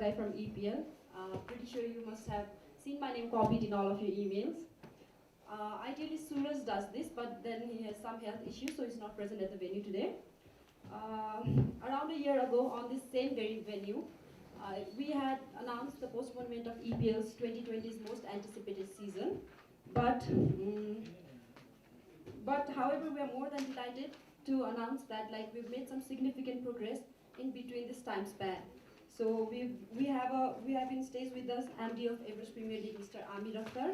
Bagai from EPL. Pretty sure you must have seen my name copied in all of your emails. Ideally, Suraj does this, but then he has some health issues, so he's not present at the venue today. Uh, Around a year ago, on this same very venue, we had announced the postponement of EPL's 2020's most anticipated season. But, however, we are more than delighted to announce that we've made some significant progress in between this time span. So we have in stage with us MD of Everest Premier League, Mr. Amir Akhtar,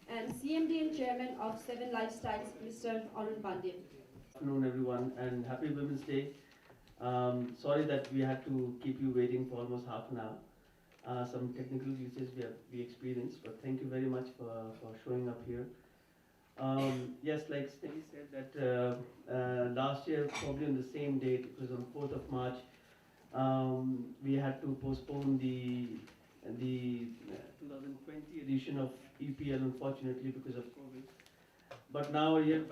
and CMD and Chairman of Seven Lifestyles, Mr. Arun Pandey. Good afternoon, everyone, and happy Women's Day. Sorry that we had to keep you waiting for almost half an hour. Some technical glitches we experienced, but thank you very much for showing up here. Yes, like Stacey said, that last year, probably on the same date, it was on 4th of March, we had to postpone the 2020 edition of EPL, unfortunately, because of COVID. But now, a year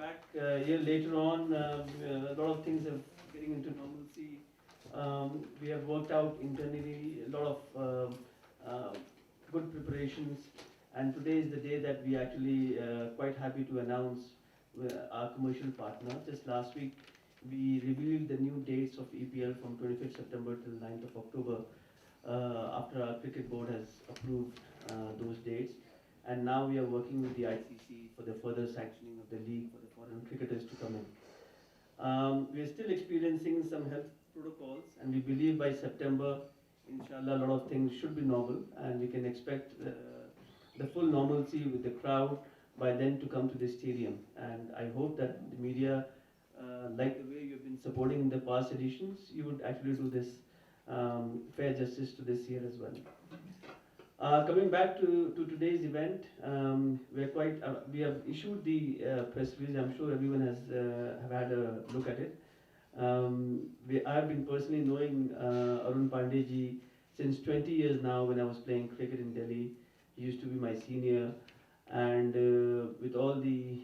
later on, a lot of things are getting into normalcy. We have worked out internally a lot of good preparations, and today is the day that we actually quite happy to announce our commercial partner. Just last week, we revealed the new dates of EPL from 25th September till 9th of October, after our cricket board has approved those dates. And now we are working with the ICC for the further sanctioning of the league for the foreign cricketers to come in. We are still experiencing some health protocols, and we believe by September, inshallah, a lot of things should be normal, and we can expect the full normalcy with the crowd by then to come to the stadium. And I hope that the media, like the way you've been supporting in the past editions, you would actually do this fair justice to this year as well. Coming back to today's event, we have issued the press release. I'm sure everyone has have had a look at it. I have been personally knowing Arun Pandey ji since 20 years now. When I was playing cricket in Delhi, he used to be my senior, and with all the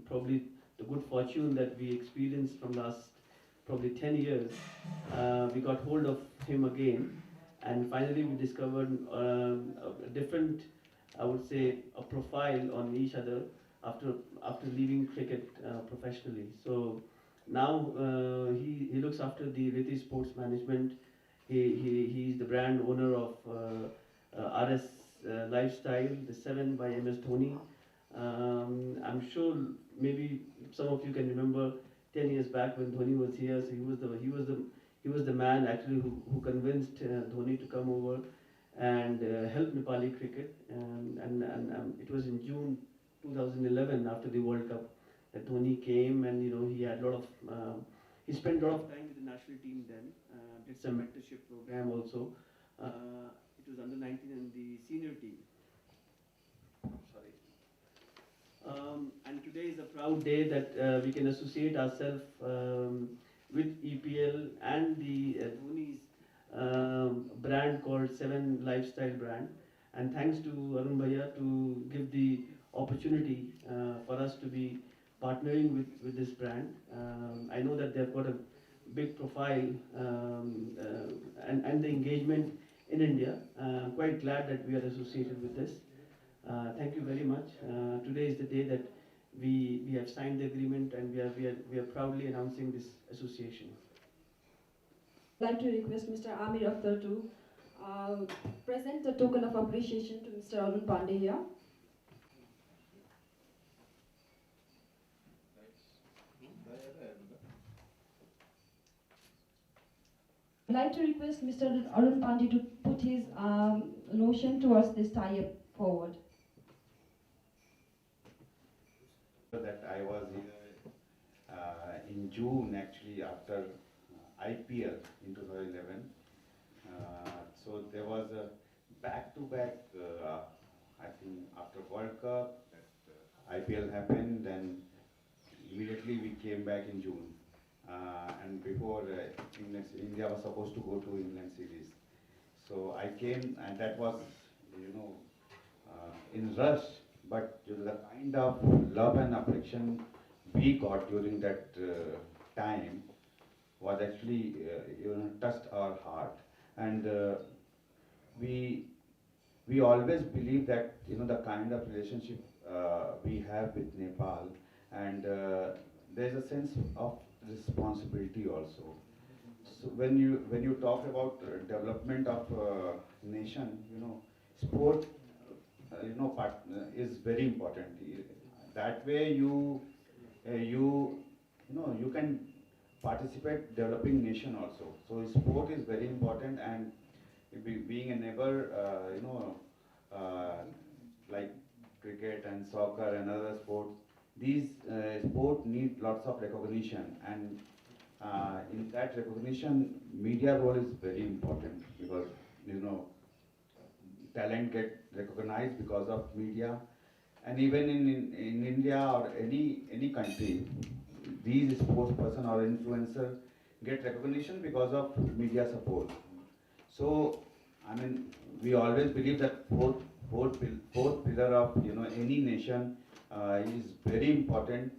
probably the good fortune that we experienced from last probably 10 years, we got hold of him again. And finally, we discovered a different, I would say, a profile on each other after leaving cricket professionally. So now he looks after the Riti Sports Management. He's the brand owner of RS Lifestyle, the 7 by MS Dhoni. I'm sure maybe some of you can remember 10 years back when Dhoni was here. So he was the man actually who convinced Dhoni to come over and help Nepali cricket. And it was in June 2011, after the World Cup, that Dhoni came, and he had a lot of he spent a lot of time with the national team then. Did some mentorship program also. It was under 19 and the senior team. Sorry. And today is a proud day that we can associate ourselves with EPL and the Dhoni's brand called 7 Lifestyle brand. And thanks to Arun Bhaiya to give the opportunity for us to be partnering with this brand. I know that they've got a big profile and the engagement in India. I'm quite glad that we are associated with this. Thank you very much. Today is the day that we have signed the agreement, and we are proudly announcing this association. I'd like to request Mr. Amir Akhtar to present a token of appreciation to Mr. Arun Pandey here. I'd like to request Mr. Arun Pandey to put his notion towards this tie-up forward. That I was here in June, actually, after IPL in 2011. So there was a back-to-back, I think after World Cup, that IPL happened, then immediately we came back in June. And before India was supposed to go to England series. So I came, and that was, in rush, but the kind of love and affection we got during that time was actually, touched our heart. And we we always believe that the kind of relationship we have with Nepal, and there's a sense of responsibility also. So when you talk about development of nation, sport, is very important. That way you can participate developing nation also. So sport is very important, and being a neighbor, like cricket and soccer and other sports, these sport need lots of recognition, and in that recognition, media role is very important, because you know talent get recognized because of media. And even in India or any country, these sports person or influencer get recognition because of media support. So, I mean, we always believe that fourth pillar of any nation is very important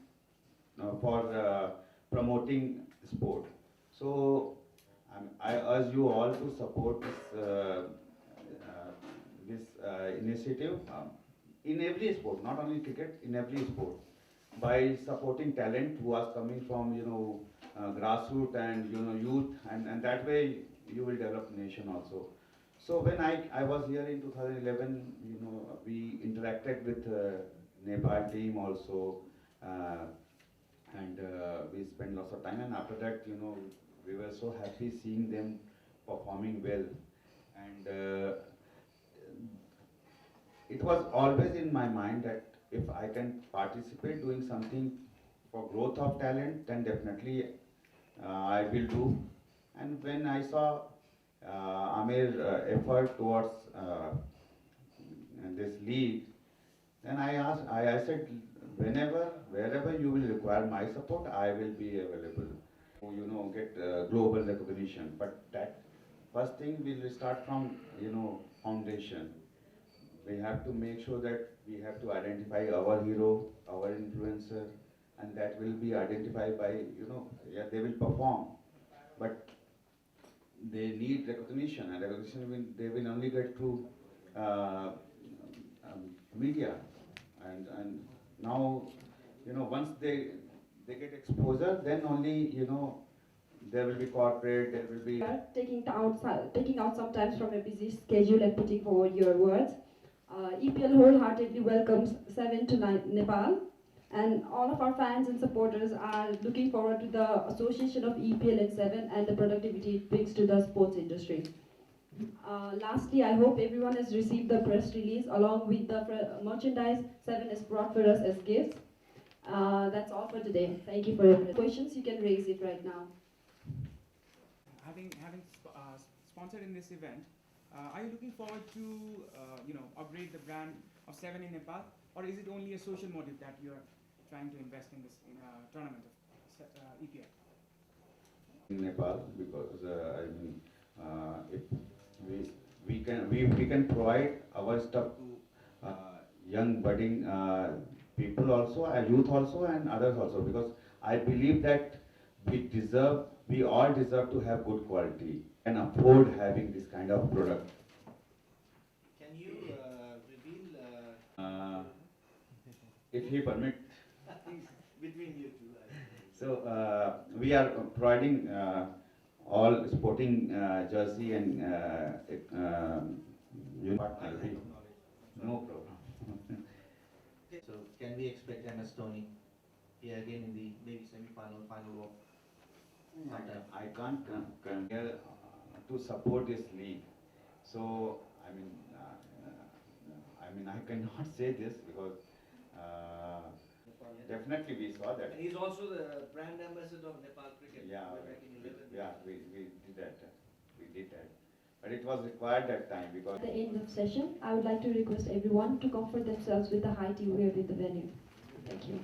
for promoting sport. So, I urge you all to support this initiative in every sport, not only cricket, in every sport, by supporting talent who are coming from grassroots and youth, and that way you will develop nation also. So when I was here in 2011, we interacted with Nepal team also, and we spent lots of time. And after that, we were so happy seeing them performing well, and it was always in my mind that if I can participate doing something for growth of talent, then definitely I will do. And when I saw Amir's effort towards this league, then I said, wherever you will require my support, I will be available. Get global recognition. But that first thing will start from, foundation. We have to make sure that we have to identify our hero, our influencer, and that will be identified by, they will perform. But they need recognition, and recognition they will only get through media. And now, once they get exposure, then only, there will be corporate, there will be... Taking out some time from a busy schedule and putting forward your words. EPL wholeheartedly welcomes 7 to 9 Nepal, and all of our fans and supporters are looking forward to the association of EPL and 7 and the productivity it brings to the sports industry. Lastly, I hope everyone has received the press release along with the merchandise 7 has brought for us as gifts. That's all for today. Thank you for your questions. You can raise it right now. Having sponsored in this event, are you looking forward to upgrade the brand of 7 in Nepal, or is it only a social motive that you are trying to invest in this tournament of EPL? In Nepal, because if we can provide our stuff to young budding people also, youth also, and others also, because I believe that we all deserve to have good quality and afford having this kind of product. Can you reveal If he permit. between you two? So we are providing all sporting jersey and no problem. So can we expect MS Dhoni here again in the maybe semi-final, final walk? I can't come here to support this league. So I cannot say this, because definitely we saw that. And he's also the brand ambassador of Nepal cricket. Yeah, way back in 11. yeah, we did that. We did that. But it was required that time, because... At the end of session, I would like to request everyone to comfort themselves with the high tea we have in the venue. Thank you.